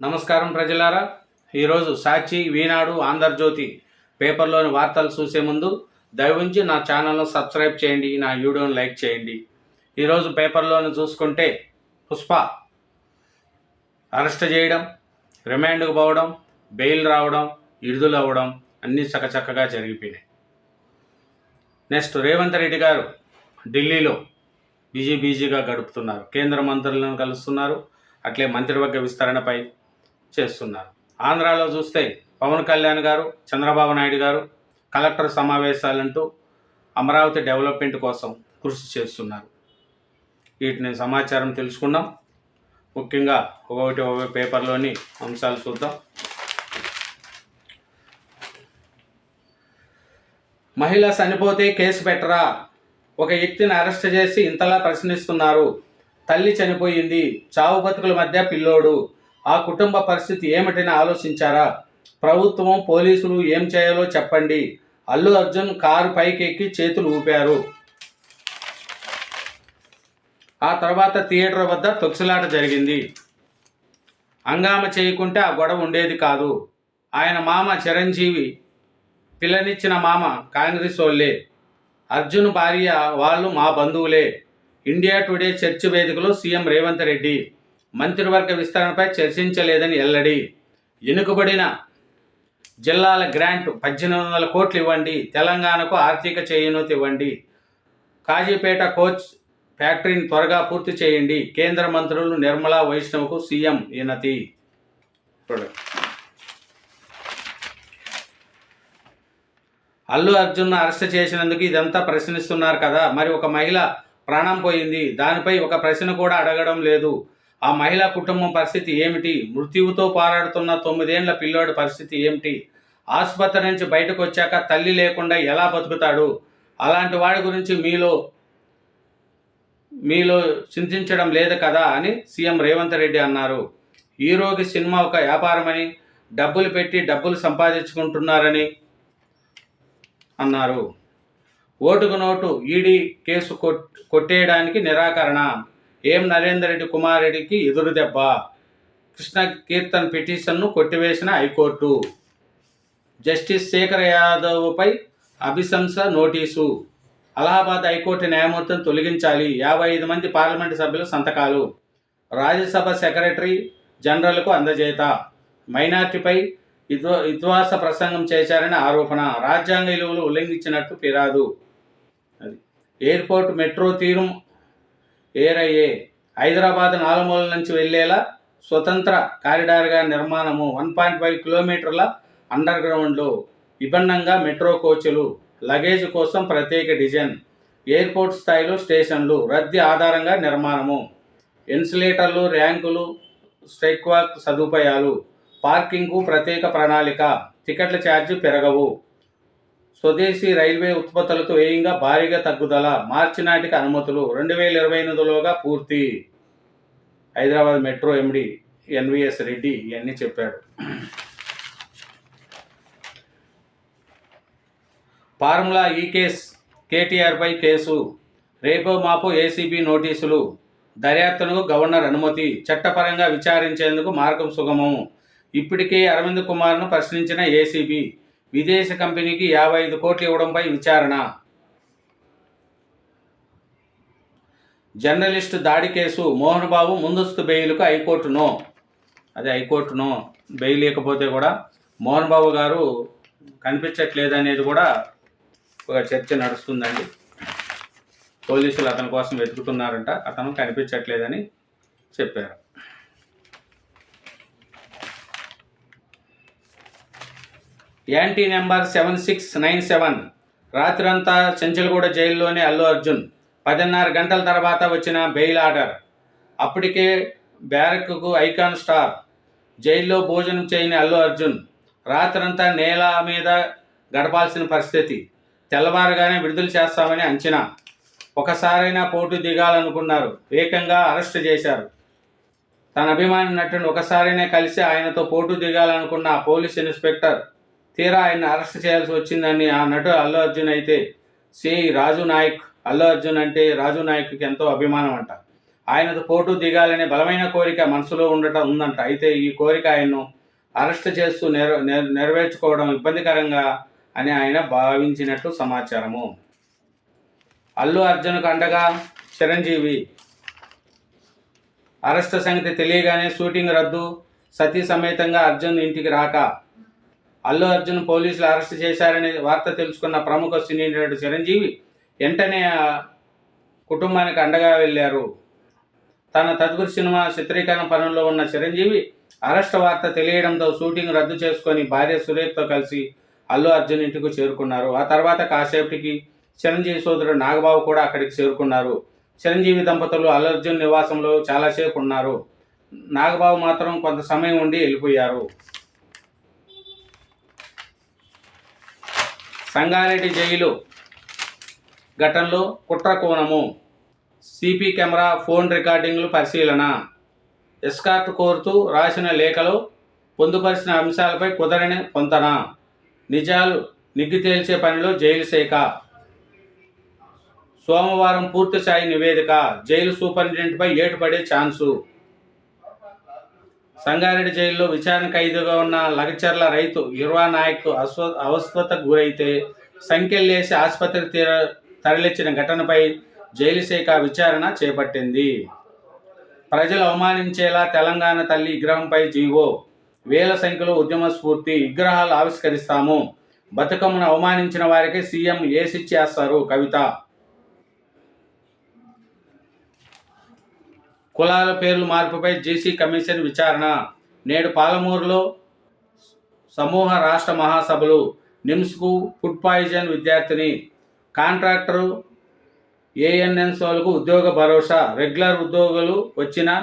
నమస్కారం ప్రజలారా. ఈరోజు సాక్షి, ఈనాడు, ఆంధ్రజ్యోతి పేపర్లోని వార్తలు చూసే ముందు దయవుంచి నా ఛానల్ను సబ్స్క్రైబ్ చేయండి, నా వీడియోను లైక్ చేయండి. ఈరోజు పేపర్లోని చూసుకుంటే పుష్ప అరెస్ట్ చేయడం, రిమాండ్కు పోవడం, బెయిల్ రావడం, విడుదల అవ్వడం అన్నీ చకచక్కగా జరిగిపోయినాయి. నెక్స్ట్ రేవంత్ రెడ్డి గారు ఢిల్లీలో బిజీగా గడుపుతున్నారు. కేంద్ర మంత్రులను కలుస్తున్నారు, అట్లే మంత్రివర్గ విస్తరణపై చేస్తున్నారు. ఆంధ్రాలో చూస్తే పవన్ కళ్యాణ్ గారు, చంద్రబాబు నాయుడు గారు కలెక్టర్ సమావేశాలంటూ అమరావతి డెవలప్మెంట్ కోసం కృషి చేస్తున్నారు. వీటిని సమాచారం తెలుసుకుందాం. ముఖ్యంగా ఒక్కొక్క పేపర్లోని అంశాలు చూద్దాం. మహిళ చనిపోతే కేసు పెట్టరా? ఒక వ్యక్తిని అరెస్ట్ చేసి ఇంతలా ప్రశ్నిస్తున్నారు. తల్లి చనిపోయింది, చావు బతుకుల మధ్య పిల్లోడు. ఆ కుటుంబ పరిస్థితి ఏమిటని ఆలోచించారా? ప్రభుత్వం, పోలీసులు ఏం చేయాలో చెప్పండి. అల్లు అర్జున్ కారు పైకెక్కి చేతులు ఊపారు. ఆ తర్వాత థియేటర్ వద్ద తొక్కిసలాట జరిగింది. హంగామా చేయకుంటే ఆ గొడవ ఉండేది కాదు. ఆయన మామ చిరంజీవి పిల్లనిచ్చిన మామ కాంగ్రెస్ వాళ్ళే. అర్జున్ భార్య వాళ్ళు మా బంధువులే. ఇండియా టుడే చర్చ్ వేదికలో సీఎం రేవంత్ రెడ్డి మంత్రివర్గ విస్తరణపై చర్చించలేదని వెల్లడి. వెనుకబడిన జిల్లాల గ్రాంట్ 1800 కోట్లు ఇవ్వండి. తెలంగాణకు ఆర్థిక చేయూత ఇవ్వండి. కాజీపేట కోచ్ ఫ్యాక్టరీని త్వరగా పూర్తి చేయండి. కేంద్ర మంత్రులు నిర్మలా వైష్ణవ్కు సీఎం వినతి. అల్లు అర్జున్ అరెస్ట్ చేసినందుకు ఇదంతా ప్రశ్నిస్తున్నారు కదా, మరి ఒక మహిళ ప్రాణం పోయింది, దానిపై ఒక ప్రశ్న కూడా అడగడం లేదు. ఆ మహిళా కుటుంబం పరిస్థితి ఏమిటి? మృత్యువుతో పోరాడుతున్న 9 ఏళ్ల పిల్లోడి పరిస్థితి ఏమిటి? ఆసుపత్రి నుంచి బయటకు వచ్చాక తల్లి లేకుండా ఎలా బతుకుతాడు? అలాంటి వాడి గురించి మీలో చింతించడం లేదు కదా అని సీఎం రేవంత్ రెడ్డి అన్నారు. హీరోకి సినిమా ఒక వ్యాపారమని, డబ్బులు పెట్టి డబ్బులు సంపాదించుకుంటున్నారని అన్నారు. ఓటుకు నోటు ఈడీ కేసు కొట్టేయడానికి నిరాకరణ. ఏం నరేందర్ రెడ్డి కుమార్ రెడ్డికి ఎదురు దెబ్బ. కృష్ణ కీర్తన్ పిటిషన్ను కొట్టివేసిన హైకోర్టు. జస్టిస్ శేఖర్ యాదవ్పై అభిశంస నోటీసు. అలహాబాద్ హైకోర్టు న్యాయమూర్తిని తొలగించాలి. 55 మంది పార్లమెంటు సభ్యుల సంతకాలు. రాజ్యసభ సెక్రటరీ జనరల్కు అందజేత. మైనార్టీపై విధ్వాస ప్రసంగం చేశారని ఆరోపణ. రాజ్యాంగ విలువలు ఉల్లంఘించినట్టు ఫిర్యాదు. ఎయిర్పోర్ట్ మెట్రో తీరు ఏరయ్యే. హైదరాబాద్ నాలుమూలల నుంచి వెళ్లేలా స్వతంత్ర కారిడార్గా నిర్మాణము. 1.5 కిలోమీటర్ల అండర్ గ్రౌండ్లో విభిన్నంగా మెట్రో కోచ్లు. లగేజ్ కోసం ప్రత్యేక డిజైన్. ఎయిర్పోర్ట్ స్థాయిలో స్టేషన్లు. రద్దీ ఆధారంగా నిర్మాణము. ఇన్సులేటర్లు, ర్యాంకులు, స్ట్రైక్వాక్ సదుపాయాలు. పార్కింగ్కు ప్రత్యేక ప్రణాళిక. టికెట్ల ఛార్జీ పెరగవు. స్వదేశీ రైల్వే ఉత్పత్తులతో వ్యయంగా భారీగా తగ్గుదల. మార్చి నాటికి అనుమతులు. 2028లోగా పూర్తి. హైదరాబాద్ మెట్రో ఎండి ఎన్వీఎస్ రెడ్డి ఇవన్నీ చెప్పాడు. ఫార్ములా ఈ కేసు. కేటీఆర్పై కేసు. రేపో మాపో ఏసీబీ నోటీసులు. దర్యాప్తునకు గవర్నర్ అనుమతి. చట్టపరంగా విచారించేందుకు మార్గం సుగమం. ఇప్పటికే అరవింద్ కుమార్ను ప్రశ్నించిన ఏసీబీ. విదేశీ కంపెనీకి 55 కోట్లు ఇవ్వడంపై విచారణ. జర్నలిస్టు దాడి కేసు. మోహన్ బాబు ముందస్తు బెయిల్కు high court no. High court no. Bail లేకపోతే కూడా మోహన్ బాబు గారు కనిపించట్లేదనేది కూడా ఒక చర్చ నడుస్తుందండి. పోలీసులు అతని కోసం వెతుకుతున్నారంట, అతను కనిపించట్లేదని చెప్పారు. Anti number 7697. రాత్రంతా చెంచల్గూడ జైల్లోనే అల్లు అర్జున్. 10:30 గంటల తర్వాత వచ్చిన బెయిల్ ఆర్డర్. అప్పటికే బ్యారక్కు ఐకాన్ స్టార్. జైల్లో భోజనం చేయని అల్లు అర్జున్ రాత్రంతా నేల మీద గడపాల్సిన పరిస్థితి. తెల్లవారుగానే విడుదల చేస్తామని అంచనా. ఒకసారైనా పోటీ దిగాలనుకున్నారు, ఏకంగా అరెస్ట్ చేశారు. తన అభిమాని నటుడు ఒకసారైనా కలిసి ఆయనతో పోటీ దిగాలనుకున్న ఆ పోలీస్ ఇన్స్పెక్టర్ తీరా ఆయన అరెస్ట్ చేయాల్సి వచ్చిందని ఆ నటుడు అల్లు అర్జున్ అయితే రాజు నాయక్. అల్లు అర్జున్ అంటే రాజు నాయక్కి ఎంతో అభిమానం అంట. ఆయనతో పోటు దిగాలనే బలమైన కోరిక మనసులో ఉందంట. అయితే ఈ కోరిక ఆయన్ను అరెస్ట్ చేస్తూ నెరవేర్చుకోవడం ఇబ్బందికరంగా అని ఆయన భావించినట్లు సమాచారము. అల్లు అర్జున్కు అండగా చిరంజీవి. అరెస్ట్ సంగతి తెలియగానే షూటింగ్ రద్దు, సతీ సమేతంగా అర్జున్ ఇంటికి రాక. అల్లు అర్జున్ పోలీసులు అరెస్ట్ చేశారనే వార్త తెలుసుకున్న ప్రముఖ సినీ నటుడు చిరంజీవి వెంటనే కుటుంబానికి అండగా వెళ్ళారు. తన తదుపరి సినిమా చిత్రీకరణ పనుల్లో ఉన్న చిరంజీవి అరెస్ట్ వార్త తెలియడంతో షూటింగ్ రద్దు చేసుకొని భార్య సురేఖ్తో కలిసి అల్లు అర్జున్ ఇంటికి చేరుకున్నారు. ఆ తర్వాత కాసేపటికి చిరంజీవి సోదరుడు నాగబాబు కూడా అక్కడికి చేరుకున్నారు. చిరంజీవి దంపతులు అల్లు అర్జున్ నివాసంలో చాలాసేపు ఉన్నారు. నాగబాబు మాత్రం కొంత సమయం ఉండి వెళ్ళిపోయారు. సంగారెడ్డి జైలు ఘటనలో కుట్ర కోణము. సిపి కెమెరా ఫోన్ రికార్డింగ్లు పరిశీలన. ఎస్కార్ట్ కోరుతూ రాసిన లేఖలో పొందుపరిచిన అంశాలపై కుదరని పొంతన. నిజాలు నిగ్గు తేల్చే పనిలో జైలు శాఖ. సోమవారం పూర్తిస్థాయి నివేదిక. జైలు సూపరింటెండెంట్పై ఏటు పడే ఛాన్సు. సంగారెడ్డి జైల్లో విచారణ ఖైదుగా ఉన్న లగచర్ల రైతు ఇర్వా నాయక్ అవస్థతకు గురైతే సంఖ్యలేసి ఆసుపత్రికి తరలించిన ఘటనపై జైలు శాఖ విచారణ చేపట్టింది. ప్రజలు అవమానించేలా తెలంగాణ తల్లి విగ్రహంపై జీవో. వేల సంఖ్యలో ఉద్యమ స్ఫూర్తి. విగ్రహాలు ఆవిష్కరిస్తాము. బతుకమ్మను అవమానించిన వారికి సీఎం ఏసిచ్చేస్తారు కవిత. కులాల పేర్లు మార్పుపై జేసీ కమిషన్ విచారణ. నేడు పాలమూరులో సమూహ రాష్ట్ర మహాసభలు. నిమ్స్కు ఫుడ్ పాయిజన్ విద్యార్థిని. కాంట్రాక్టరు ఏఎన్ఎన్సోలకు ఉద్యోగ భరోసా. రెగ్యులర్ ఉద్యోగులు వచ్చినా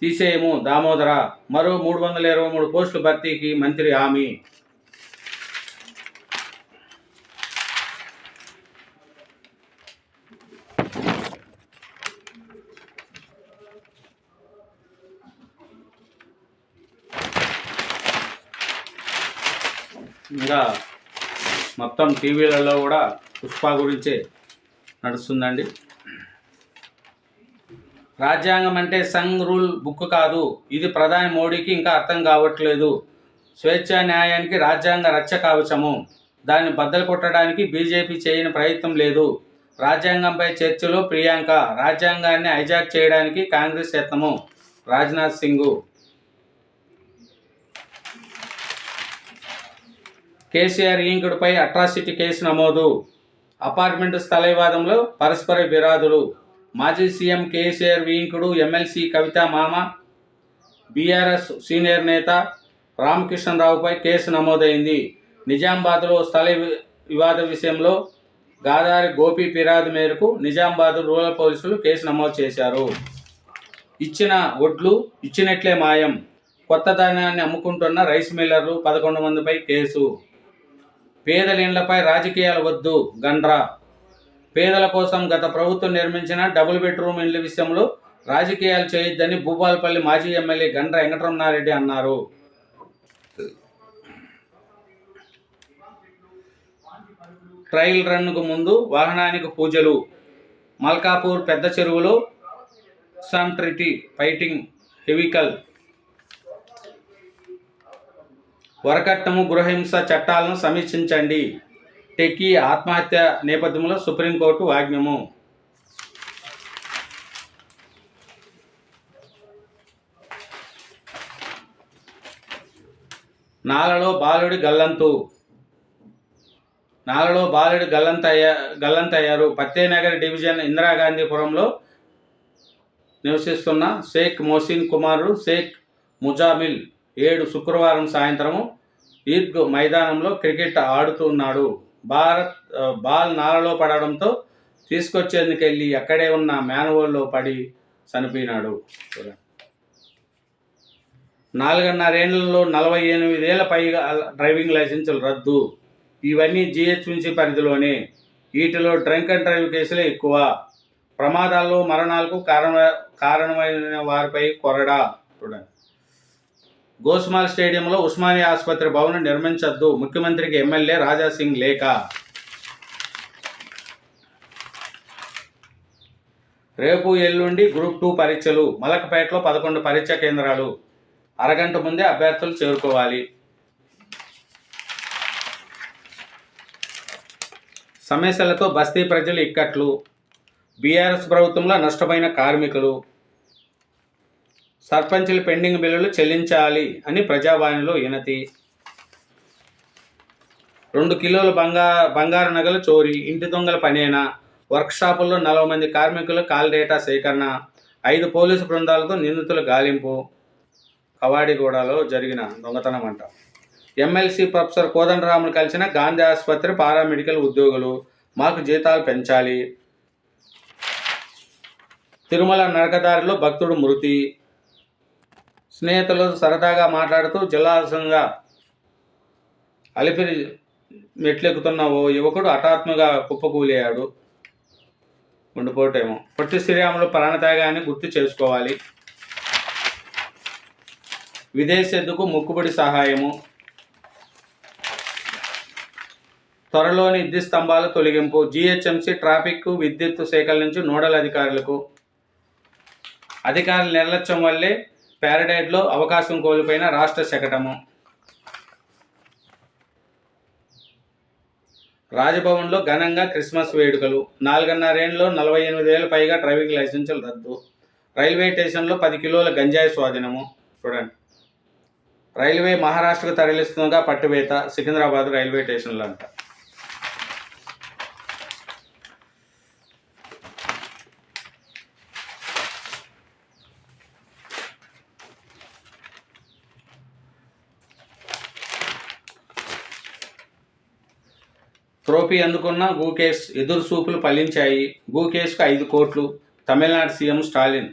తీసేయము దామోదర. మరో 323 పోస్టుల భర్తీకి మంత్రి హామీ. ఇంకా మొత్తం టీవీలలో కూడా పుష్ప గురించే నడుస్తుందండి. రాజ్యాంగం అంటే సంఘ్ రూల్ బుక్ కాదు. ఇది ప్రధాని మోడీకి ఇంకా అర్థం కావట్లేదు. స్వేచ్ఛా న్యాయానికి రాజ్యాంగ రక్ష కవచము. దాన్ని బద్దలు కొట్టడానికి బీజేపీ చేయని ప్రయత్నం లేదు. రాజ్యాంగంపై చర్చలో ప్రియాంక. రాజ్యాంగాన్ని హైజాక్ చేయడానికి కాంగ్రెస్ యత్నము. రాజ్నాథ్ సింగ్. కేసీఆర్ ఇంకుడుపై అట్రాసిటీ కేసు నమోదు. అపార్ట్మెంట్ స్థల వివాదంలో పరస్పర విరాదులు. మాజీ సీఎం కేసీఆర్ ఇంకుడు ఎమ్మెల్సీ కవిత మామ బీఆర్ఎస్ సీనియర్ నేత రామకృష్ణరావుపై కేసు నమోదైంది. నిజామాబాద్లో స్థల వివాద విషయంలో గాదారి గోపి ఫిర్యాదు మేరకు నిజామాబాద్ రూరల్ పోలీసులు కేసు నమోదు చేశారు. ఇచ్చిన ఒడ్లు ఇచ్చినట్లే మాయం. కొత్త ధాన్యాన్ని అమ్ముకుంటున్న రైస్ మిల్లర్లు 11 మందిపై కేసు. పేదల ఇళ్లపై రాజకీయాలు వద్దు గండ్రా. పేదల కోసం గత ప్రభుత్వం నిర్మించిన డబుల్ బెడ్రూమ్ ఇళ్ల విషయంలో రాజకీయాలు చేయొద్దని భూపాలపల్లి మాజీ ఎమ్మెల్యే గండ్ర వెంకటరమణారెడ్డి అన్నారు. ట్రయల్ రన్కు ముందు వాహనానికి పూజలు. మల్కాపూర్ పెద్ద చెరువులో శాంట్రిటీ ఫైటింగ్ వెహికల్. వరకట్నము గృహహింస చట్టాలను సమీక్షించండి. టెక్కీ ఆత్మహత్య నేపథ్యంలో సుప్రీంకోర్టు ఆజ్ఞము. నాలలో బాలుడి గల్లంతయ్యారు. పత్తేనగర్ డివిజన్ ఇందిరాగాంధీపురంలో నివసిస్తున్న షేక్ మోసిన్ కుమారుడు షేక్ ముజామిల్ 7 శుక్రవారం సాయంత్రం ఈద్గా మైదానంలో క్రికెట్ ఆడుతున్నాడు. బాల్ నాలలో పడడంతో తీసుకొచ్చేందుకెళ్ళి అక్కడే ఉన్న మ్యాన్హోల్లో పడి చనిపోయినాడు. 4.5 ఏళ్లలో 48 ఏళ్ల పైగా డ్రైవింగ్ లైసెన్సులు రద్దు. ఇవన్నీ జీహెచ్ఎంసీ పరిధిలోనే. వీటిలో డ్రంక్ అండ్ డ్రైవ్ కేసులే ఎక్కువ. ప్రమాదాల్లో మరణాలకు కారణమైన వారిపై కొరడా. గోస్మాల్ స్టేడియంలో ఉస్మానియా ఆసుపత్రి భవనం నిర్మించొద్దు. ముఖ్యమంత్రికి ఎమ్మెల్యే రాజాసింగ్ లేఖ. రేపు ఎల్లుండి గ్రూప్ 2 పరీక్షలు. మలకపేటలో 11 పరీక్షా కేంద్రాలు. అరగంట ముందే అభ్యర్థులు చేరుకోవాలి. సమస్యలతో బస్తీ ప్రజలు ఇక్కట్లు. బీఆర్ఎస్ ప్రభుత్వంలో నష్టపోయిన కార్మికులు. సర్పంచులు పెండింగ్ బిల్లులు చెల్లించాలి అని ప్రజావాణిలో వినతి. 2 కిలోల బంగారు నగలు చోరీ. ఇంటి దొంగల పనేనా? వర్క్షాపుల్లో 40 మంది కార్మికులు కాల్ డేటా సేకరణ. 5 పోలీసు బృందాలతో నిందితుల గాలింపు. కవాడిగూడలో జరిగిన దొంగతనం అంట. ఎమ్మెల్సీ ప్రొఫెసర్ కోదండరాములు కలిసిన గాంధీ ఆసుపత్రి పారామెడికల్ ఉద్యోగులు. మాకు జీతాలు పెంచాలి. తిరుమల నరకదారిలో భక్తుడు మృతి. స్నేహితులు సరదాగా మాట్లాడుతూ జిల్లాసంగా అలిపిరి మెట్లెక్కుతున్న ఓ యువకుడు హఠాత్తుగా కుప్పకూలాడు. ఉండిపోటేమో. పొట్టి శ్రీరాములు ప్రాణత్యాగాన్ని గుర్తు చేసుకోవాలి. విదేశీకు మొక్కుబడి సహాయము. త్వరలోని విద్యుత్ స్తంభాల తొలగింపు. జీహెచ్ఎంసీ ట్రాఫిక్ విద్యుత్ శాఖల నుంచి నోడల్ అధికారులకు. అధికారుల నిర్లక్ష్యం వల్లే ప్యారడైట్లో అవకాశం కోల్పోయిన రాష్ట్ర శకటము. రాజభవన్లో ఘనంగా క్రిస్మస్ వేడుకలు. 4.5 ఏళ్లలో 48,000 పైగా డ్రైవింగ్ లైసెన్సులు రద్దు. రైల్వే స్టేషన్లో 10 కిలోల గంజాయి స్వాధీనము. చూడండి, రైల్వే మహారాష్ట్రకు తరలిస్తుండగా పట్టువేత. సికింద్రాబాద్ రైల్వే స్టేషన్లో అంట. ట్రోఫీ అందుకున్న గూకేష్. ఎదురు చూపులు ఫలించాయి. గూకేష్కు 5 కోట్లు. తమిళనాడు సీఎం స్టాలిన్.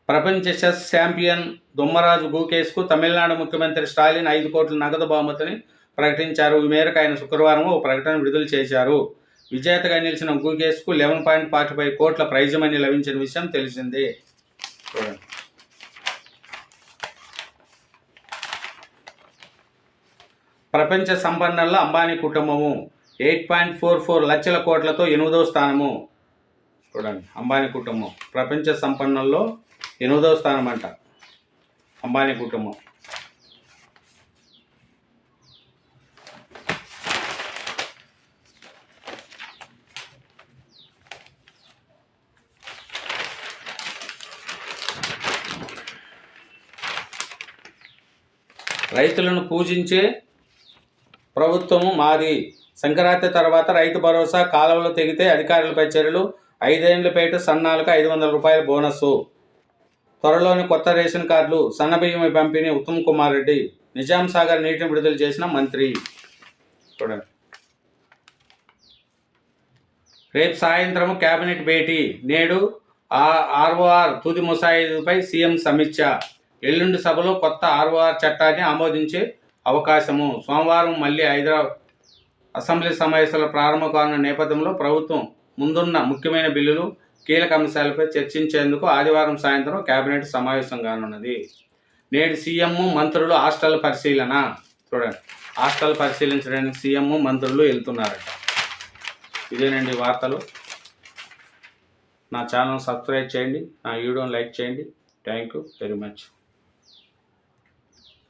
ప్రపంచ చెస్ ఛాంపియన్ దుమ్మరాజు గూకేష్కు తమిళనాడు ముఖ్యమంత్రి స్టాలిన్ 5 కోట్ల నగదు బహుమతిని ప్రకటించారు. ఈ మేరకు ఆయన శుక్రవారం ఓ ప్రకటన విడుదల చేశారు. విజేతగా నిలిచిన గూకేష్కు 11.45 కోట్ల ప్రైజ్ మనీ లభించిన విషయం తెలిసిందే. చూడండి, ప్రపంచ సంపన్నుల్లో అంబానీ కుటుంబము 8.44 లక్షల కోట్లతో 8వ స్థానము. చూడండి, అంబానీ కుటుంబం ప్రపంచ సంపన్నుల్లో 8వ స్థానం అంట. అంబానీ కుటుంబం. రైతులను పూజించే ప్రభుత్వము మాది. సంక్రాంతి తర్వాత రైతు భరోసా. కాలువలు తెగితే అధికారులపై చర్యలు. 5 ఏళ్ల పేట సన్నాలకు 500 రూపాయల బోనస్సు. త్వరలోని కొత్త రేషన్ కార్డులు. సన్నబియ్యం పంపిణీ. ఉత్తమ్ కుమార్ రెడ్డి. నిజాం సాగర్ నీటిని విడుదల చేసిన మంత్రి. చూడండి, రేపు సాయంత్రం కేబినెట్ భేటీ. నేడు ఆర్ఓఆర్ తుది ముసాయిదాపై సీఎం సమీక్ష. ఎల్లుండి సభలో కొత్త ఆర్ఓఆర్ చట్టాన్ని ఆమోదించే అవకాశము. సోమవారం మళ్ళీ హైదరాబాద్ అసెంబ్లీ సమావేశాలు ప్రారంభం కానున్న నేపథ్యంలో ప్రభుత్వం ముందున్న ముఖ్యమైన బిల్లులు, కీలక అంశాలపై చర్చించేందుకు ఆదివారం సాయంత్రం కేబినెట్ సమావేశం కానున్నది. నేడు సీఎం మంత్రులు హాస్టల్ పరిశీలన. చూడండి, హాస్టల్ పరిశీలించడానికి సీఎం మంత్రులు వెళ్తున్నారట. ఇదేనండి వార్తలు. నా ఛానల్ సబ్స్క్రైబ్ చేయండి, నా వీడియోని లైక్ చేయండి. Thank you very much.